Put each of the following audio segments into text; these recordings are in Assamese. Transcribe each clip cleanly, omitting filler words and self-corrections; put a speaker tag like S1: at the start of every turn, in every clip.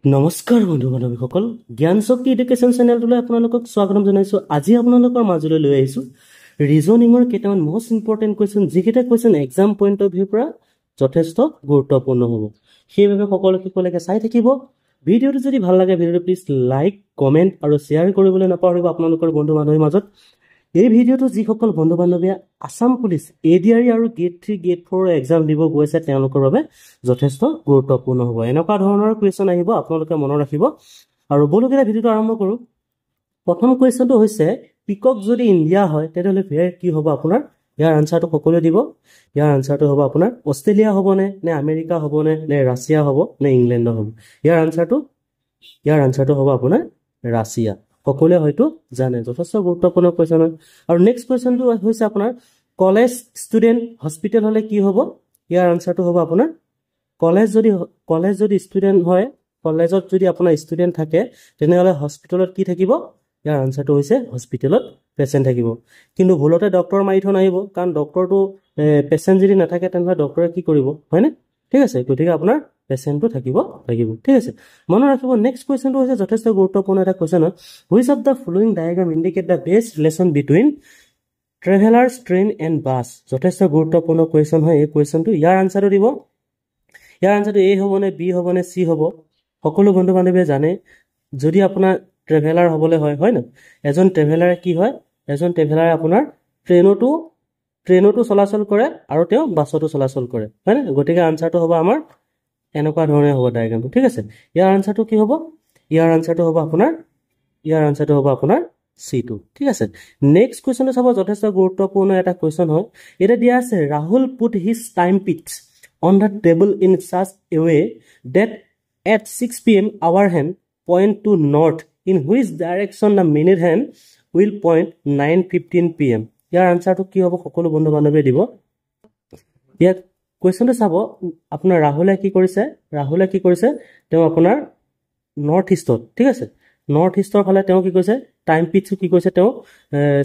S1: নমস্কাৰ বন্ধু বান্ধৱীসকল, জ্ঞান শক্তি এডুকেশ্যন চেনেলটোলৈ আপোনালোকক স্বাগতম জনাইছোঁ। আজি আপোনালোকৰ মাজলৈ লৈ আহিছোঁ ৰিজনিঙৰ কেইটামান মষ্ট ইম্পৰ্টেণ্ট কুৱেশ্যন, যিকেইটা কুৱেশ্যন এক্সাম পইণ্ট অফ ভিউৰ পৰা যথেষ্ট গুৰুত্বপূৰ্ণ হ'ব। সেইবাবে সকলোকে চাই থাকিব। ভিডিঅ'টো যদি ভাল লাগে ভিডিঅ'টো প্লিজ লাইক, কমেণ্ট আৰু শ্বেয়াৰ কৰিবলৈ নাপাহৰিব আপোনালোকৰ বন্ধু বান্ধৱীৰ মাজত। এই ভিডিঅ'টো যিসকল বন্ধু বান্ধৱীয়ে আছাম পুলিচ ADRE আৰু গ্ৰেড 3 গ্ৰেড 4 এক্সাম দিব গৈছে তেওঁলোকৰ বাবে যথেষ্ট গুৰুত্বপূৰ্ণ হ'ব। এনেকুৱা ধৰণৰ কুৱেশ্যন আহিব, আপোনালোকে মনত ৰাখিব। আৰু বলকেইটা ভিডিঅ'টো আৰম্ভ কৰোঁ। প্ৰথম কুৱেশ্যনটো হৈছে, পিকক যদি ইণ্ডিয়া হয় তেতিয়াহ'লে ফেয়াৰ কি হ'ব আপোনাৰ? ইয়াৰ আনচাৰটো সকলোৱে দিব। ইয়াৰ আনচাৰটো হ'ব আপোনাৰ অষ্ট্ৰেলিয়া হ'বনে, নে আমেৰিকা হ'বনে, নে ৰাছিয়া হ'ব, নে ইংলেণ্ড হ'ব? ইয়াৰ আনচাৰটো হ'ব আপোনাৰ ৰাছিয়া। সকলোৱে হয়তো জানে, যথেষ্ট গুৰুত্বপূৰ্ণ কুৱেশ্যন হয়। আৰু নেক্সট কুৱেশ্যনটো হৈছে আপোনাৰ কলেজ ষ্টুডেণ্ট হস্পিটেল হ'লে কি হ'ব? ইয়াৰ আনচাৰটো হ'ব আপোনাৰ কলেজ যদি ষ্টুডেণ্ট হয়, কলেজত যদি আপোনাৰ ষ্টুডেণ্ট থাকে তেনেহ'লে হস্পিটেলত কি থাকিব? ইয়াৰ আনচাৰটো হৈছে হস্পিটেলত পেচেণ্ট থাকিব। কিন্তু ভুলতে ডক্টৰ মাৰি থৈ নাহিব, কাৰণ ডক্টৰটো পেচেণ্ট যদি নাথাকে তেনেহ'লে ডক্টৰে কি কৰিব, হয়নে? ঠিক আছে, গতিকে আপোনাৰ পেচেণ্টটো থাকিব লাগিব। ঠিক আছে, মনত ৰাখিব। নেক্সট কুৱেশ্যনটো হৈছে যথেষ্ট গুৰুত্বপূৰ্ণ এটা কুৱেশ্যন হয়। Which of the following diagram indicate the best relation between travellers, train and bus? যথেষ্ট গুৰুত্বপূৰ্ণ কুৱেশ্যন হয় এই কুৱেশ্যনটো। ইয়াৰ আনচাৰটো দিব। ইয়াৰ আনচাৰটো A হ'বনে, B হ'বনে, C হ'ব? সকলো বন্ধু বান্ধৱীয়ে জানে, যদি আপোনাৰ ট্ৰেভেলাৰ হ'বলৈ হয় ন, এজন ট্ৰেভেলাৰে কি হয়? এজন ট্ৰেভেলাৰে আপোনাৰ ট্ৰেইনতো চলাচল কৰে আৰু তেওঁ বাছতো চলাচল কৰে, হয়নে? গতিকে আনচাৰটো হ'ব আমাৰ এনেকুৱা ধৰণে হ'ব ডায়েগ্ৰামটো। ঠিক আছে, ইয়াৰ আনচাৰটো কি হ'ব? ইয়াৰ আনচাৰটো হ'ব আপোনাৰ C2। ঠিক আছে, নেক্সট কুৱেশ্যনটো চাব, যথেষ্ট গুৰুত্বপূৰ্ণ এটা কুৱেশ্যন হয়। এতিয়া দিয়া আছে, Rahul put his time pieces on the table in such a way that at 6 p.m. our hand point to north, in which direction the minute hand will point 9:15 p.m. ইয়াৰ আনচাৰটো কি হ'ব? সকলো বন্ধু বান্ধৱীয়ে দিব। ইয়াৰ কুৱেশ্যনটো চাব, আপোনাৰ ৰাহুলে কি কৰিছে? তেওঁ আপোনাৰ নৰ্থ ইষ্টত, ঠিক আছে, নৰ্থ ইষ্টৰ ফালে তেওঁ কি কৈছে? টাইম পিটছটো কি কৈছে? তেওঁ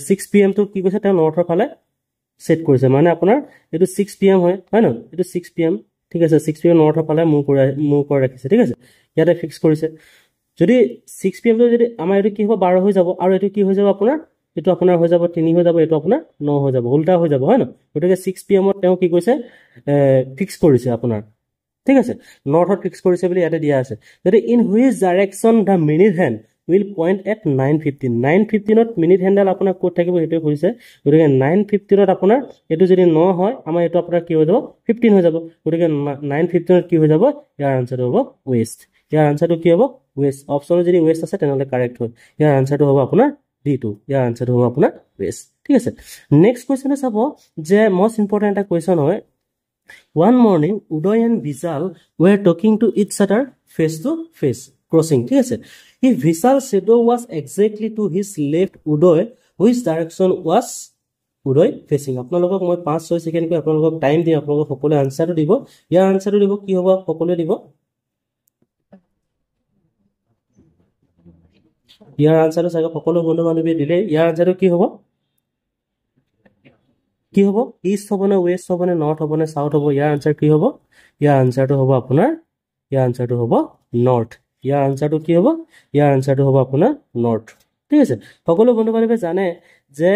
S1: 6 p.m. টো কি কৈছে? তেওঁ নৰ্থৰ ফালে ছেট কৰিছে, মানে আপোনাৰ এইটো 6 p.m. হয় ন, এইটো 6 p.m. ঠিক আছে, 6 p.m. নৰ্থৰ ফালে মুভ কৰি ৰাখিছে। ঠিক আছে, ইয়াতে ফিক্স কৰিছে। যদি 6 p.m. যদি আমাৰ এইটো কি হ'ব? 12 হৈ যাব, আৰু এইটো কি হৈ যাব? এইটো আপোনাৰ হৈ যাব 3 হৈ যাব, এইটো আপোনাৰ 9 হৈ যাব, উল্টা হৈ যাব, হয় ন? গতিকে 6 p.m. তেওঁ কি কৈছে? ফিক্স কৰিছে আপোনাৰ। ঠিক আছে, নৰ্থত ফিক্স কৰিছে বুলি ইয়াতে দিয়া আছে। যদি in which direction the minute hand will point at 9:15, 9:15ত মিনিট হেণ্ডডাল আপোনাৰ ক'ত থাকিব সেইটোৱে কৈছে। গতিকে 9:15ত আপোনাৰ এইটো যদি 9 হয়, আমাৰ এইটো আপোনাৰ কি হৈ যাব? 15 হৈ যাব। গতিকে 9:15ত কি হৈ যাব? ইয়াৰ আনচাৰটো হ'ব ৱেষ্ট। ইয়াৰ আনচাৰটো কি হ'ব? ৱেষ্ট। অপশ্যনত যদি ৱেষ্ট আছে তেনেহ'লে কাৰেক্ট হয়। ইয়াৰ আনচাৰটো হ'ব আপোনাৰ D2। ইয়াৰ আনচাৰটো হ'ব আপোনাৰ ৱেষ্ট। ঠিক আছে, নেক্সট কুৱেশ্যনে চাব, যে মষ্ট ইম্পৰ্টেণ্ট এটা কুৱেশ্যন হয়। One morning, Uday and Vishal were talking to each other face to face, crossing. ঠিক আছে, if Vishal's shadow was exactly to his left Uday, which direction was Uday facing? আপোনালোকক মই 5-6 ছেকেণ্ড কৈ আপোনালোকক টাইম দিম, আপোনালোকক সকলোৱে আনচাৰটো দিব। ইয়াৰ আনচাৰটো দিব, কি হ'ব? সকলোৱে দিব। ইয়াৰ আনচাৰটো চাগে সকলো বন্ধু বান্ধৱীয়ে দিলে। ইয়াৰ আনচাৰটো কি হ'ব? ইষ্ট হ'বনে, ৱেষ্ট হ'বনে, নৰ্থ হ'বনে, চাউথ হ'ব? ইয়াৰ আনচাৰ কি হ'ব? ইয়াৰ আনচাৰটো হ'ব নৰ্থ। ইয়াৰ আনচাৰটো কি হ'ব? ইয়াৰ আনচাৰটো হ'ব আপোনাৰ নৰ্থ। ঠিক আছে, সকলো বন্ধু বান্ধৱীয়ে জানে যে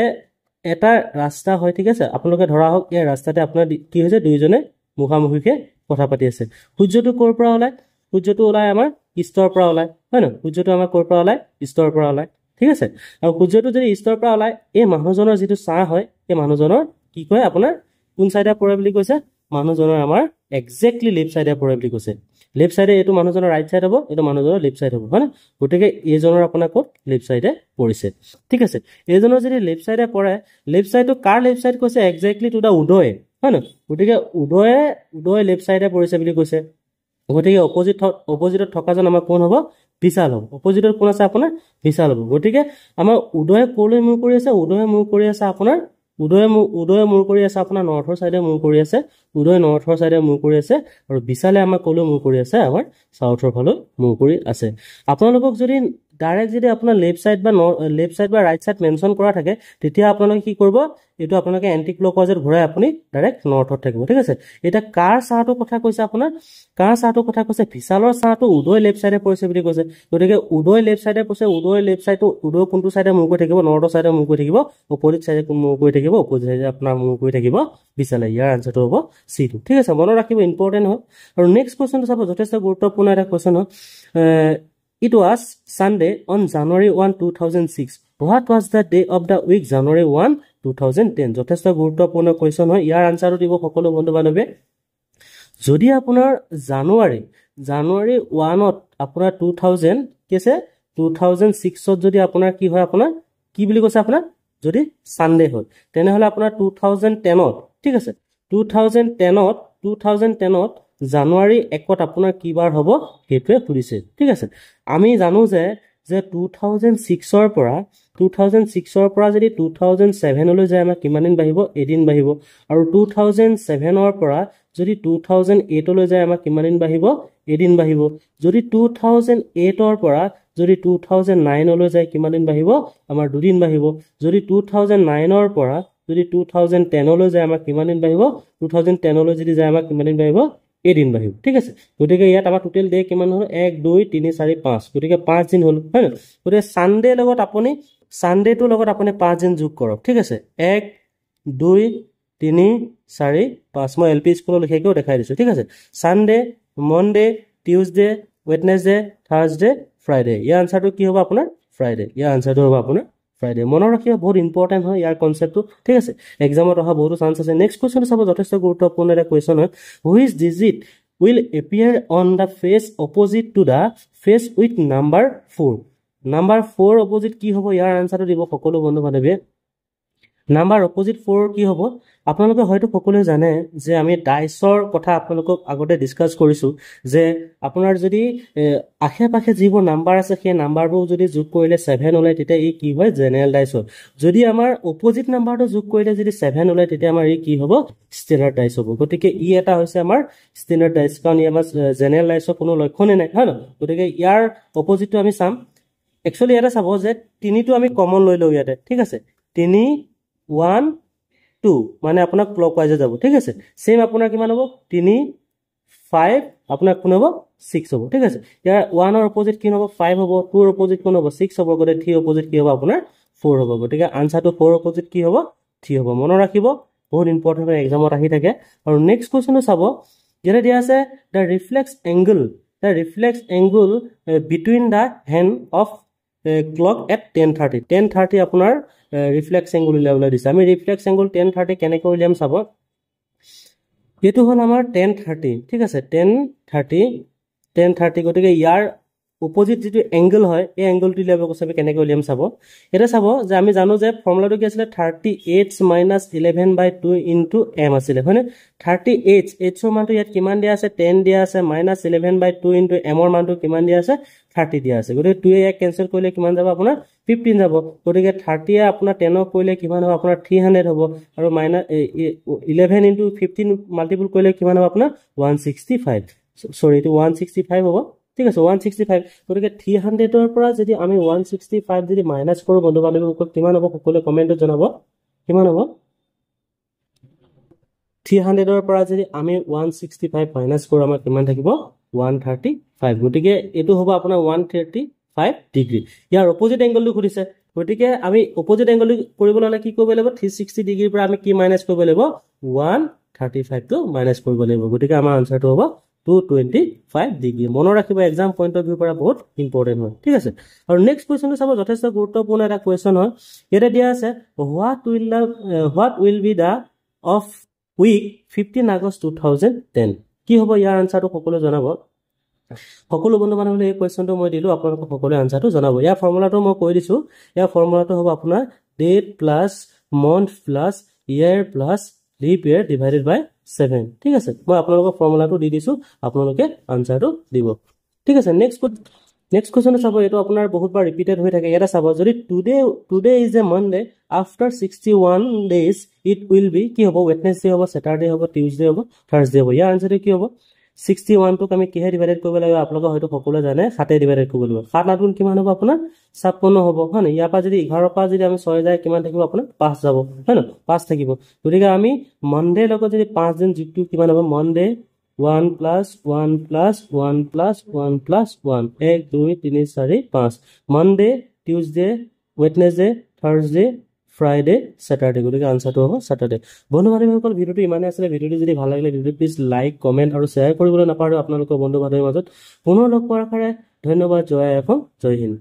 S1: এটা ৰাস্তা হয়, ঠিক আছে, আপোনালোকে ধৰা হওক এই ৰাস্তাতে আপোনাৰ কি হৈছে? দুইজনে মুখামুখিকে কথা পাতি আছে। সূৰ্যটো ক'ৰ পৰা ওলায়? সূৰ্যটো ওলায় আমাৰ ইষ্টৰ পৰা ওলায়, হয় ন? সূৰ্যটো আমাৰ ক'ৰ পৰা ওলায়? ইষ্টৰ পৰা ওলায়। ঠিক আছে, আৰু সূৰ্যটো যদি ইষ্টৰ পৰা ওলায়, এই মানুহজনৰ যিটো ছাঁ হয়, এই মানুহজনৰ কি কয়? আপোনাৰ কোন চাইডে পৰে বুলি কৈছে? মানুহজনৰ আমাৰ একজেক্টলি লেফ্ট চাইডে পৰে বুলি কৈছে। লেফ্ট চাইডে এইটো মানুহজনৰ ৰাইট চাইড হ'ব, এইটো মানুহজনৰ লেফ্ট চাইড হ'ব, হয় ন? গতিকে এইজনৰ আপোনাৰ ক'ত? লেফ্ট চাইডে পৰিছে। ঠিক আছে, এইজনৰ যদি লেফ্ট চাইডে পৰে, লেফ্ট চাইডটো কাৰ লেফ্ট চাইড কৈছে? একজেক্টলি টু দা উদয়, হয় ন? গতিকে উদয় লেফ্ট চাইডে পৰিছে বুলি কৈছে। গতিকে অপজিটত থকাজন আমাৰ কোন হ'ব? বিশাল হ'ব। অপজিটত কোন আছে? আপোনাৰ বিশাল হ'ব। গতিকে আমাৰ উদয়ে ক'লৈ মূৰ কৰি আছে? উদয়ে মূৰ কৰি আছে আপোনাৰ নৰ্থৰ চাইডে মূৰ কৰি আছে। উদয় নৰ্থৰ চাইডে মূৰ কৰি আছে, আৰু বিশালে আমাৰ ক'লৈ মূৰ কৰি আছে? আমাৰ চাউথৰ ফালে মূৰ কৰি আছে। আপোনালোকক যদি ডাইৰেক্ট যদি আপোনাৰ লেফ্ট সাইড বা ৰাইট সাইড মেনশন কৰা থাকে তেতিয়া আপোনালোকে কি কৰিব এটো আপোনালোকে এন্টি ক্লকৱাইজত ঘূৰাই আপুনি ডাইৰেক্ট নৰ্থত থাকিব ঠিক আছে এটা কাৰ চাহটো কথা কৈছে আপোনাৰ কাৰ চাহটো কথা কৈছে বিশালৰ চাহটো উদয় লেফ্ট সাইডে পৰিছে বুলি কৈছে গতিকে উদয় লেফ্ট সাইডে পৰিছে উদয় লেফ্ট সাইডটো উদয় কোনটো সাইডে মুভ কৰি থাকিব নৰ্থৰ সাইডে মুভ কৰি থাকিব অপোজিট সাইডে মুভ কৰি থাকিব অপোজিট সাইডে আপোনাৰ মুভ কৰি থাকিব বিশালে ইয়াৰ আনসাৰটো হ'ব C2 ঠিক আছে মনত ৰাখিব ইম্পৰ্টেন্ট হয় আৰু নেক্সট কোৱেশ্চনটো চাব যথেষ্ট গুৰুত্বপূৰ্ণ এটা কোৱেশ্চন হয় It was Sunday on January 1, 2006. What was the day of the week January 1, 2010? যথেষ্ট গুৰুত্বপূৰ্ণ কোৱেশ্চন হয় ইয়াৰ আনসাৰটো দিব সকলো বন্ধু বান্ধৱে যদি আপোনাৰ জানুৱাৰী 1ত আপোনাৰ 2000 কেছে 2006 ত যদি আপোনাৰ কি হয় আপোনাৰ কি বুলি কৈছে আপোনাৰ যদি সানডে হয় তেনেহলে আপোনাৰ 2010 ত ঠিক আছে 2010 ত জানুৱাৰী 1ত আপোনাৰ কি বাৰ হ'ব হেতুৱে ফুৰিছে ঠিক আছে আমি জানো যে 2006 ৰ পৰা যদি 2007 লৈ যায় আমাৰ কিমান দিন বাঢ়িব এদিন বাঢ়িব আৰু 2007 ৰ পৰা যদি 2008 লৈ যায় আমাৰ কিমান দিন বাঢ়িব এদিন বাঢ়িব যদি 2008 ৰ পৰা যদি 2009 লৈ যায় কিমান দিন বাঢ়িব আমাৰ দুদিন বাঢ়িব যদি 2009 ৰ পৰা যদি 2010 লৈ যায় আমাৰ কিমান দিন বাঢ়িব 2010 লৈ যদি যায় আমাৰ কিমান দিন বাঢ়িব এদিন বাঢ়িব ঠিক আছে গতিকে ইয়াত আমাৰ টোটাল ডে কিমান হ'ল 1 2 3 4 5 গতিকে 5 দিন হ'ল হয় গতিকে সানডে লগত আপুনি সানডেটো লগত আপুনি 5 দিন যোগ কৰক ঠিক আছে 1 2 3 4 5 মই এলপি স্কুলত লিখিকেও দেখাই দিছো ঠিক আছে Sunday Monday Tuesday Wednesday Thursday Friday ইয়াৰ আনসাৰটো কি হ'ব আপোনাৰ ফ্ৰাইডে ইয়াৰ আনসাৰটো হ'ব আপোনাৰ ফ্ৰাইডে মনত ৰাখিব বহুত ইম্পৰ্টেন্ট হয় ইয়াৰ কনসেপ্টটো ঠিক আছে এক্সামত অহা বহুত চান্স আছে নেক্সট কোৱেশ্চন চাব যথেষ্ট গুৰুত্বপূৰ্ণ এটা কোৱেশ্চন হয় which digit will appear on the face opposite to the face with number 4 opposite কি হ'ব ইয়াৰ আনসাৰটো দিব সকলো বন্ধু বান্ধৱে নাম্বাৰ অপোজিট 4 কি হ'ব আপোনালোকে হয়তো সকলোৱে জানে যে আমি ডাইসৰ কথা আপোনালোকক আগতে ডিসকাস কৰিছো যে আপোনাৰ যদি আখে পাখে যিবোৰ নাম্বাৰ আছে সেই নাম্বাৰবোৰ যদি যোগ কৰিলে 7 ওলাই তেতিয়া ই কি হয় জেনাৰেল ডাইস হয় যদি আমাৰ অপোজিট নাম্বাৰটো যোগ কৰিলে যদি 7 ওলাই তেতিয়া আমাৰ ই কি হ'ব ষ্টেণ্ডাৰ্ড ডাইস হ'ব গতিকে ই এটা হৈছে আমাৰ ষ্টেণ্ডাৰ্ড ডাইস কাৰণ ই আমাৰ জেনাৰেল ডাইসৰ কোনো লক্ষণে নাই হয় ন গতিকে ইয়াৰ অপোজিটটো আমি চাম একচুয়ালি এটা চাব যে 3 টো আমি কমন লৈ লও ইয়াতে ঠিক আছে 3 1 2 মানে আপোনাৰ ক্লকৱাইজে যাব ঠিক আছে সেম আপোনাৰ কিমান হ'ব 3 5 আপোনাৰ কোন হ'ব 6 হ'ব ঠিক আছে ইয়াৰ 1 ৰ অপোজিট কি হ'ব 5 হ'ব 2 ৰ অপোজিট কোন হ'ব 6 হ'ব গতে 3 অপোজিট কি হ'ব আপোনাৰ 4 হ'ব গতিকে আনসাৰটো 4 অপোজিট কি হ'ব 3 হ'ব মনত ৰাখিব বহুত ইম্পৰ্টেন্ট এক্সামত আহি থাকে আৰু নেক্সট কোৱেশ্চনটো চাব যেনে দিয়া আছে the reflex angle between the hand of clock at 10:30 আপোনাৰ ৰিফ্লেক্স এংগল উলিয়াবলৈ দিছে আমি ৰিফ্লেক্স এংগল 10:30 কেনেকৈ উলিয়াম চাব এটো হ'ল আমাৰ 10:30 ঠিক আছে 10:30 গতিকে ইয়াৰ অপোজিট যেটো এংগল হয় এই এংগলটো উলিয়াব কৈছে আমি কেনেকৈ উলিয়াম চাব এটা চাব যে আমি জানো যে ফৰ্মুলাটো কি আছিল 38 - 11/2 ইনটু m আছিল হয়নে 38 h ৰ মানটো ইয়াত কিমান দিয়া আছে 10 দিয়া আছে -11/2 ইনটু m ৰ মানটো কিমান দিয়া আছে 30 দিয়া আছে গতিকে 2 এ কেনসেল কৰিলে কিমান যাব আপোনাৰ 15 যাব গতিকে 30 এ আপোনাৰ 10 কৰিলে কিমান হ'ব আপোনাৰ 300 হ'ব আৰু -11 ইনটু 15 মাল্টিপল কৰিলে কিমান হ'ব আপোনাৰ 165 সৰি এটো 165 হ'ব ঠিক আছে 165 গতিকে 300 ৰ পৰা যদি আমি 165 যদি মাইনাস কৰো বন্ধু বান্ধৱীসকল কিমান হ'ব সকলোৱে কমেন্টত জনাব কিমান হ'ব 300 ৰ পৰা যদি আমি 165 মাইনাস কৰো আমাৰ কিমান থাকিব 135 গতিকে এটো হ'ব আপোনাৰ 135 ডিগ্ৰী ইয়াৰ অপোজিট এংগলটো খুদিছে গতিকে আমি অপোজিট এংগল কৰিবলৈ হলে কি কৰিব লাগিব 360 ডিগ্ৰীৰ পৰা আমি কি মাইনাস কৰিব লাগিব 135 টো মাইনাস কৰিব লাগিব গতিকে আমাৰ আনসাৰটো হ'ব 225 ডিগ্ৰী মনত ৰাখিব এক্সাম পইণ্ট অফ ভিউ পৰা বহুত ইম্পৰ্টেন্ট হয় ঠিক আছে আৰু নেক্সট কোৱেশ্চনটো চাব যথেষ্ট গুৰুত্বপূৰ্ণ এটা কোৱেশ্চন হয় এটা দিয়া আছে what will be the of week 15 August 2010 কি হ'ব ইয়াৰ আনসাৰটো সকলোৱে জনাব সকলো বন্ধু বান্ধৱীলে এই কোৱেশ্চনটো মই দিলো আপোনালোকক সকলোৱে আনসাৰটো জনাব ইয়াৰ ফৰ্মুলাটো মই কৈ দিছো ইয়াৰ ফৰ্মুলাটো হ'ব আপোনাৰ ডেট প্লাস মন্থ প্লাস ইয়াৰ প্লাস লিপ ইয়াৰ ডিভাইডেড বাই 7 ঠিক আছে মই আপোনালোকক ফৰ্মুলাটো দি দিছো আপোনালোকে আনসাৰটো দিব ঠিক আছে নেক্সট কোৱেশ্চন চাব এটো আপোনাৰ বহুতবাৰ ৰিপিটেড হৈ থাকে এটা চাব যদি today is a Monday after 61 days it will be কি হ'ব ওয়েডনেসডে হ'ব স্যাটাৰডে হ'ব টিউজডে হ'ব থাৰ্সডে হ'ব ইয়াৰ আনসাৰটো কি হ'ব 61 টোক আমি কিহে ডিভাইডেড কৰিব লাগিব আপোনালোকে হয়তো সকলোৱে জানে 7 এ ডিভাইডেড কৰিব লাগিব 7 8 গুণ কিমান হ'ব আপোনাৰ 56 হ'ব হয় না ইয়াৰ পৰা যদি 11 পৰা যদি আমি 6 যায় কিমান থাকিব আপোনাৰ 5 যাব হয় না 5 থাকিব গতিকে আমি মনডে লগত যদি 5 দিন যুক্ত কিমান হ'ব Monday 1 plus 1 plus 1 plus 1 plus 1 1 2 3 4 5 Monday Tuesday Wednesday Thursday Friday Saturday গতিকে আনসারটো হ'ব স্যাটারডে বন্ধু বান্ধৱীসকল ভিডিওটো ইমানে আছিলে ভিডিওটো যদি ভাল লাগিলে ভিডিওটো প্লিজ লাইক কমেন্ট আৰু শ্বেয়াৰ কৰিবলৈ নাপাহৰিব আপোনালোকৰ বন্ধু বান্ধৱীৰ মাজত পুনৰ লগ পোৱাৰ কাৰণে ধন্যবাদ জয় এখন জয় হিন্দ